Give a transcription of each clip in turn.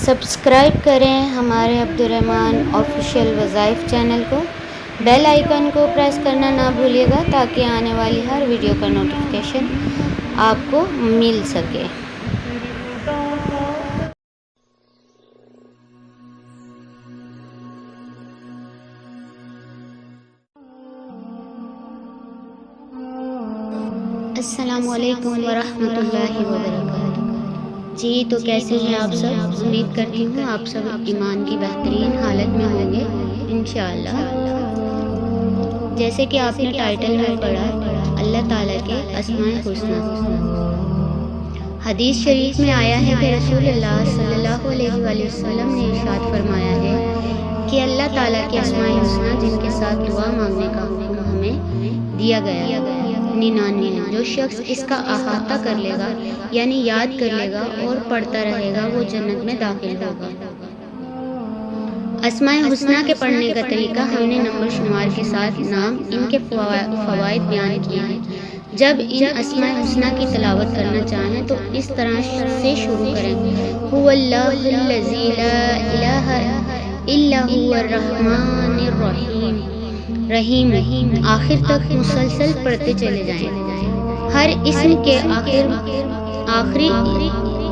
Subscribe کریں ہمارے Abdul Rahman official وظائف چینل کو، بیل آئیکن کو پریس کرنا نہ بھولیے گا تاکہ آنے والی ہر ویڈیو کا نوٹیفیکیشن آپ کو مل سکے۔ السلام علیکم ورحمۃ اللہ وبرکاتہ۔ جی تو کیسے ہیں آپ سب؟ امید کرتی ہوں آپ سب ایمان کی بہترین حالت میں ہوں گے انشاءاللہ۔ جیسے کہ آپ نے ٹائٹل میں پڑھا، اللہ تعالیٰ کے اسماء الحسنی۔ حدیث شریف میں آیا ہے کہ رسول اللہ صلی اللہ علیہ وآلہ وسلم نے ارشاد فرمایا ہے کہ اللہ تعالیٰ کے اسماء الحسنی جن کے ساتھ دعا مانگنے کا حکم ہمیں دیا گیا 99، جو شخص اس کا احاطہ کر لے گا یعنی یاد کر لے گا اور پڑھتا رہے گا وہ جنت میں داخل ہوگا۔ اسماء الحسنی کے پڑھنے کا طریقہ ہم نے نمبر شمار کے ساتھ نام، ان کے فوائد بیان کیے ہیں۔ جب ان اسماء الحسنی کی تلاوت کرنا چاہیں تو اس طرح سے شروع کریں: هو اللہ الذی لا الہ الا هو الرحمن الرحیم، رحیم آخر تک مسلسل پڑھتے چلے جائیں۔ ہر اسم کے آخری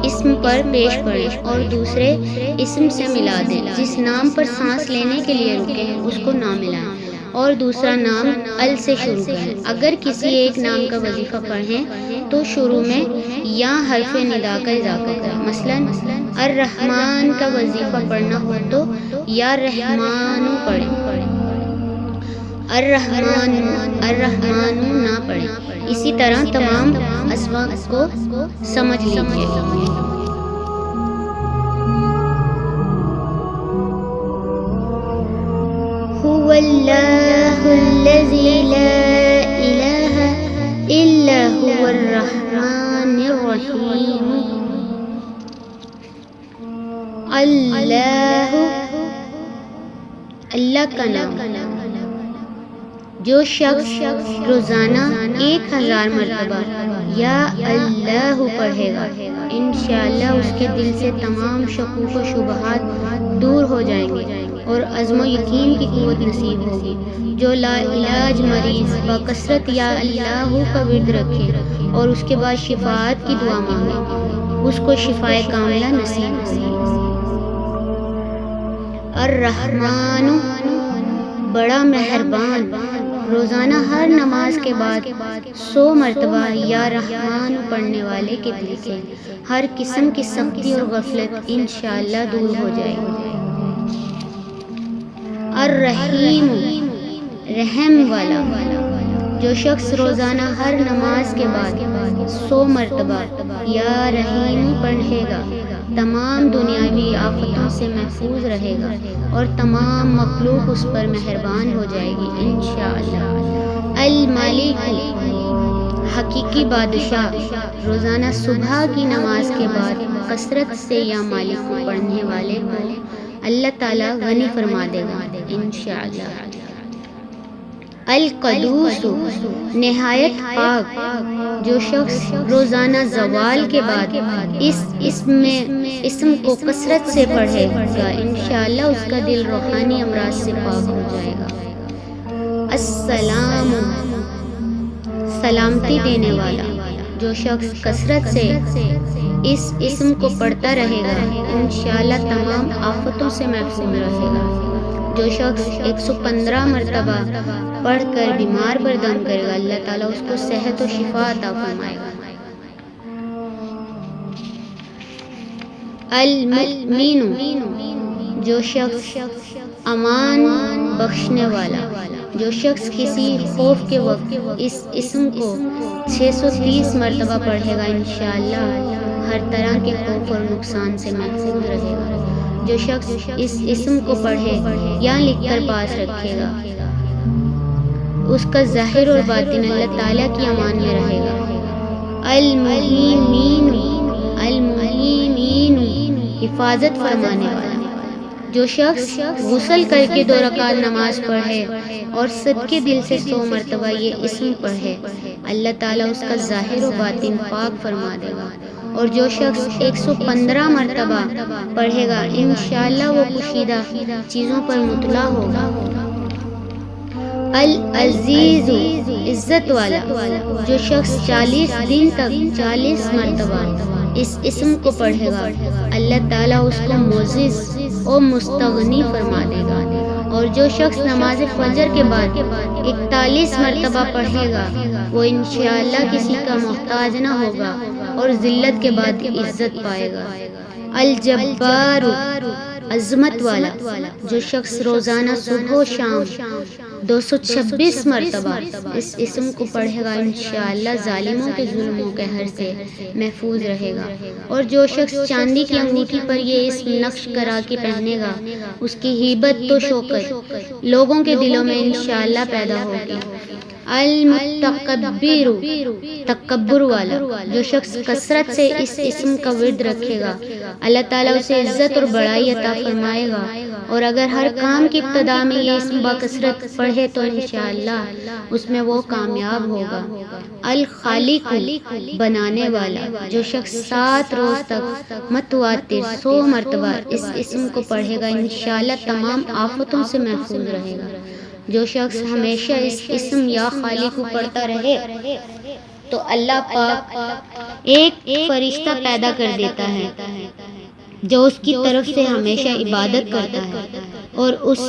اسم پر پیش پڑھیں اور دوسرے اسم سے ملا دیں۔ جس نام پر سانس لینے کے لیے رکے ہیں اس کو نہ ملائیں اور دوسرا نام ال سے شروع کریں۔ اگر کسی ایک نام کا وظیفہ پڑھیں تو شروع میں یا حرف ندا کا اضافہ کریں۔ مثلا الرحمن کا وظیفہ پڑھنا ہو تو یا رحمان پڑھیں، الرحمن نہ پڑھیں۔ اسی طرح تمام اسماء کو سمجھ لیجیے۔ هو اللہ الذی لا الہ الا هو الرحمن الرحیم۔ اللہ کا نام۔ جو شخص روزانہ 1000 مرتبہ یا اللہ پڑھے گا انشاءاللہ اس کے دل سے تمام شکوک و شبہات دور ہو جائیں گے اور عزم و یقین کی قوت نصیب ہوگی۔ جو لا علاج مریض بکثرت یا اللہ کا ورد رکھے اور اس کے بعد شفاعت کی دعا مانگے اس کو شفائے کاملہ نصیب ہوگی۔ الرحمن بڑا مہربان، روزانہ ہر نماز کے بعد 100 مرتبہ یا رحمان پڑھنے والے کے دل سے ہر قسم کی سختی اور غفلت انشاءاللہ دور ہو جائے گی۔ الرحیم رحم والا، جو شخص روزانہ ہر نماز کے بعد 100 مرتبہ یا رحیم پڑھے گا تمام دنیاوی آفتوں سے محفوظ رہے گا اور تمام مخلوق اس پر مہربان ہو جائے گی انشاءاللہ۔ الملک حقیقی بادشاہ، روزانہ صبح کی نماز کے بعد کثرت سے یا مالک کو پڑھنے والے کو اللہ تعالیٰ غنی فرما دے گا انشاءاللہ۔ القدوس نہایت پاک، جو شخص روزانہ زوال کے بعد اس اسم کو کثرت سے پڑھے گا انشاءاللہ اس کا دل روحانی امراض سے پاک ہو جائے گا۔ السلام سلامتی دینے والا، جو شخص کثرت سے اس اسم کو پڑھتا رہے گا انشاءاللہ تمام آفتوں سے محفوظ رہے گا۔ جو شخص 115 مرتبہ پڑھ کر بیمار پر دم کرے گا اللہ تعالیٰ اس کو صحت و شفا عطا فرمائے گا۔ المؤمن جو شخص امان بخشنے والا، جو شخص کسی خوف کے وقت اس اسم کو 630 مرتبہ پڑھے گا انشاءاللہ ہر طرح کے خوف اور نقصان سے محفوظ رہے گا۔ جو شخص اس اسم کو پڑھے یا لکھ کر پاس رکھے گا اس کا ظاہر اور باطن اللہ تعالیٰ کی امان میں رہے گا۔ المحیمین حفاظت فرمانے والا، جو شخص غسل کر کے 2 رکعت نماز پڑھے اور صدقے دل سے 100 مرتبہ یہ اسم پڑھے اللہ تعالیٰ اس کا ظاہر و باطن پاک فرما دے گا اور جو شخص 115 مرتبہ پڑھے گا انشاءاللہ وہ پوشیدہ چیزوں پر مطلع ہوگا۔ العزیز عزت والا، جو شخص 40 دن تک 40 مرتبہ اس اسم کو پڑھے گا اللہ تعالیٰ اس کو معزز اور مستغنی فرما دے گا۔ اور جو شخص نماز فجر کے بعد 41 مرتبہ پڑھے گا وہ انشاءاللہ کسی کا محتاج نہ ہوگا اور ذلت کے بعد عزت پائے گا۔ الجبار عظمت والا، جو شخص روزانہ صبح و شام 226 مرتبہ اس اسم کو پڑھے گا انشاءاللہ ظالموں کے ظلم و قہر سے محفوظ رہے گا۔ اور جو شخص چاندی کی انگوٹھی پر یہ اسم نقش کرا کے پہنے گا اس کی ہیبت و شوکت لوگوں کے دلوں میں انشاءاللہ پیدا ہوگی۔ المتکبر تکبر والا، جو شخص کثرت سے اس اسم کا ورد رکھے گا اللہ تعالیٰ اسے عزت اور بڑائی عطا فرمائے گا، اور اگر ہر کام کی ابتدا میں یہ اسم بکثرت پڑھے تو انشاءاللہ اس میں وہ کامیاب ہوگا۔ الخالق بنانے والا، جو شخص 7 روز تک متواتر 100 مرتبہ اس اسم کو پڑھے گا انشاءاللہ تمام آفتوں سے محفوظ رہے گا۔ جو شخص ہمیشہ اس اسم یا خالق کو پڑھتا رہے تو اللہ پاک ایک فرشتہ پیدا کر دیتا ہے جو اس کی طرف سے ہمیشہ عبادت کرتا ہے اور اس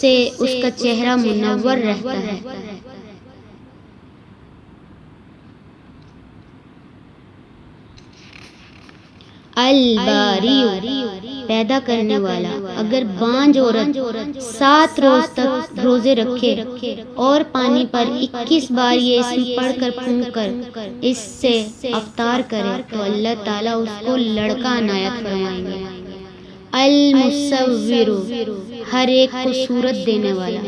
سے اس کا چہرہ منور رہتا ہے۔ الباری پیدا کرنے والا، اگر بانجھ عورت 7 روز تک روزے رکھے اور پانی پر 21 بار یہ اسم پڑھ کر پھونک کر اس سے افطار کرے تو اللہ تعالیٰ اس کو لڑکا عنایت فرمائیں گے۔ المصور ہر ایک کو صورت دینے والا،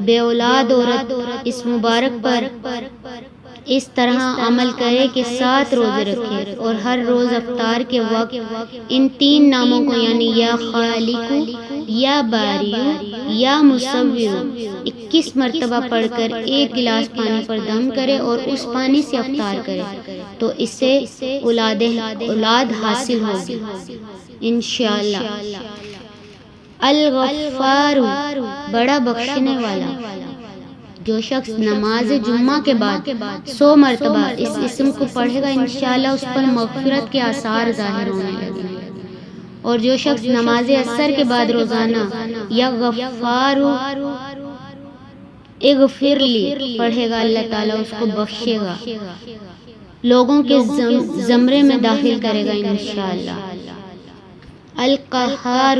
بے اولاد عورت اس مبارک پر اس طرح عمل کرے کہ 7 روزے رکھے اور ہر روز افطار کے وقت ان 3 ناموں کو یعنی یا خالق یا باری یا مصور 21 مرتبہ پڑھ کر 1 گلاس پانی پر دم کرے اور اس پانی سے افطار کرے تو اس سے اولاد حاصل ہوگی انشاءاللہ۔ الغفار بڑا بخشنے والا، جو شخص نماز جمعہ کے بعد 100 مرتبہ اس اسم کو پڑھے گا انشاءاللہ اس پر مغفرت کے آثار ظاہر ہونے لگیں گے۔ اور جو شخص نماز عصر کے بعد روزانہ یا غفار اغفر لی پڑھے گا اللہ تعالیٰ اس کو بخشے گا، لوگوں کے زمرے میں داخل کرے گا انشاءاللہ۔ القہار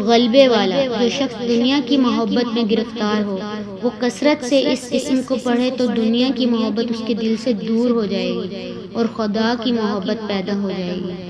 غلبے والا، جو شخص دنیا کی محبت میں گرفتار ہو وہ کثرت سے اس اسم کو پڑھے تو دنیا کی محبت اس کے دل سے دور ہو جائے گی اور خدا کی محبت پیدا ہو جائے گی۔